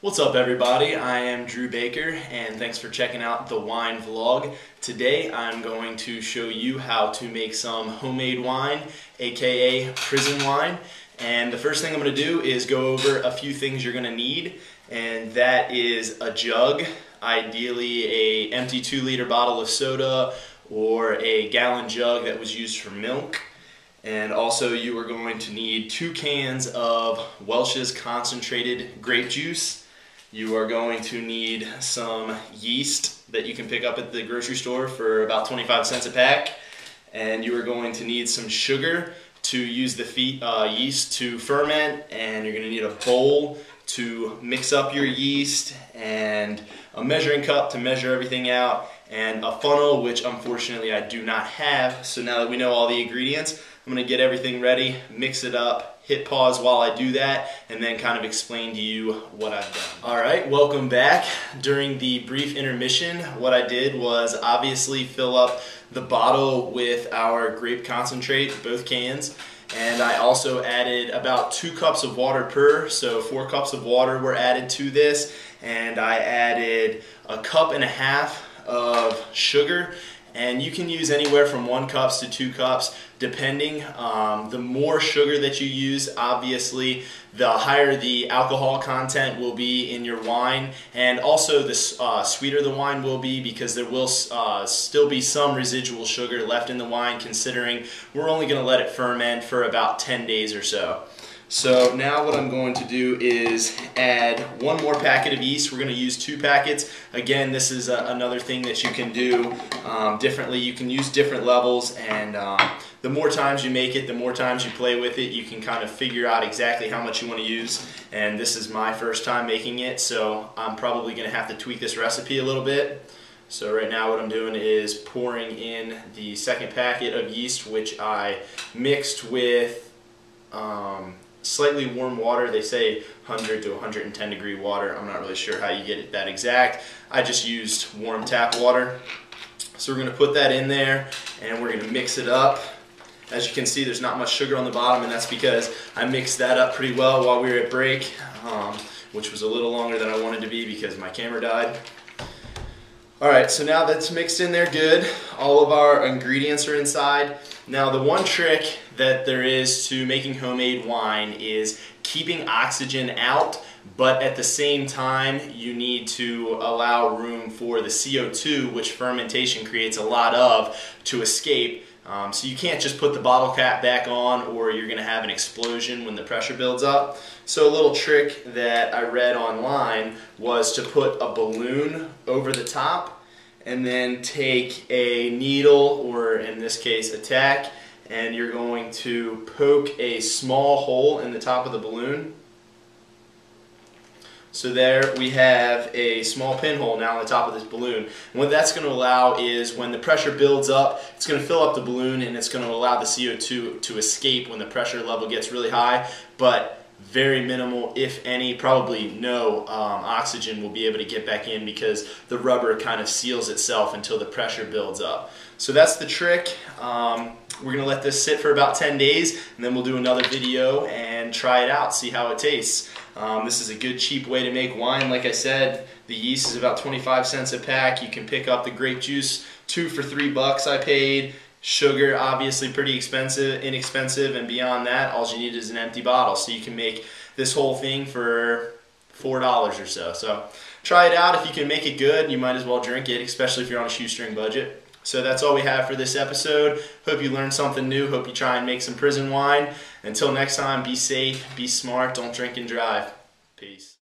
What's up everybody, I am Drew Baker and thanks for checking out the wine vlog. Today I'm going to show you how to make some homemade wine, aka prison wine. And the first thing I'm going to do is go over a few things you're going to need, and that is a jug, ideally an empty 2-liter bottle of soda or a gallon jug that was used for milk. And also you are going to need 2 cans of Welch's concentrated grape juice. You are going to need some yeast that you can pick up at the grocery store for about 25 cents a pack. And you are going to need some sugar to use the yeast to ferment. And you're going to need a bowl to mix up your yeast, and a measuring cup to measure everything out, and a funnel, which unfortunately I do not have. So now that we know all the ingredients, I'm going to get everything ready, mix it up, hit pause while I do that, and then kind of explain to you what I've done. Alright, welcome back. During the brief intermission, what I did was obviously fill up the bottle with our grape concentrate, both cans, and I also added about 2 cups of water per, so 4 cups of water were added to this, and I added a cup and a half of sugar. And you can use anywhere from 1 cup to 2 cups, depending. The more sugar that you use, obviously, the higher the alcohol content will be in your wine, and also the sweeter the wine will be, because there will still be some residual sugar left in the wine, considering we're only going to let it ferment for about 10 days or so. So now what I'm going to do is add 1 more packet of yeast. We're going to use 2 packets. Again, this is another thing that you can do differently. You can use different levels, and the more times you make it, the more times you play with it, you can kind of figure out exactly how much you want to use. And this is my first time making it, so I'm probably going to have to tweak this recipe a little bit. So right now what I'm doing is pouring in the 2nd packet of yeast, which I mixed with slightly warm water. They say 100 to 110 degree water. I'm not really sure how you get it that exact. I just used warm tap water. So we're going to put that in there and we're going to mix it up. As you can see, there's not much sugar on the bottom, and that's because I mixed that up pretty well while we were at break, which was a little longer than I wanted to be because my camera died. Alright, so now that's mixed in there good. All of our ingredients are inside. Now the one trick that there is to making homemade wine is keeping oxygen out, but at the same time you need to allow room for the CO2, which fermentation creates a lot of, to escape. So you can't just put the bottle cap back on, or you're going to have an explosion when the pressure builds up. So a little trick that I read online was to put a balloon over the top and then take a needle, or in this case a tack, and you're going to poke a small hole in the top of the balloon. So there we have a small pinhole now on the top of this balloon. And what that's going to allow is, when the pressure builds up, it's going to fill up the balloon, and it's going to allow the CO2 to escape when the pressure level gets really high, but very minimal, if any, probably no oxygen will be able to get back in, because the rubber kind of seals itself until the pressure builds up. So that's the trick. We're going to let this sit for about 10 days, and then we'll do another video and try it out, see how it tastes. This is a good cheap way to make wine. Like I said, the yeast is about 25 cents a pack. You can pick up the grape juice, 2 for $3 I paid. Sugar, obviously pretty inexpensive, and beyond that, all you need is an empty bottle. So you can make this whole thing for $4 or so. So try it out. If you can make it good, you might as well drink it, especially if you're on a shoestring budget. So that's all we have for this episode. Hope you learned something new. Hope you try and make some prison wine. Until next time, be safe, be smart, don't drink and drive. Peace.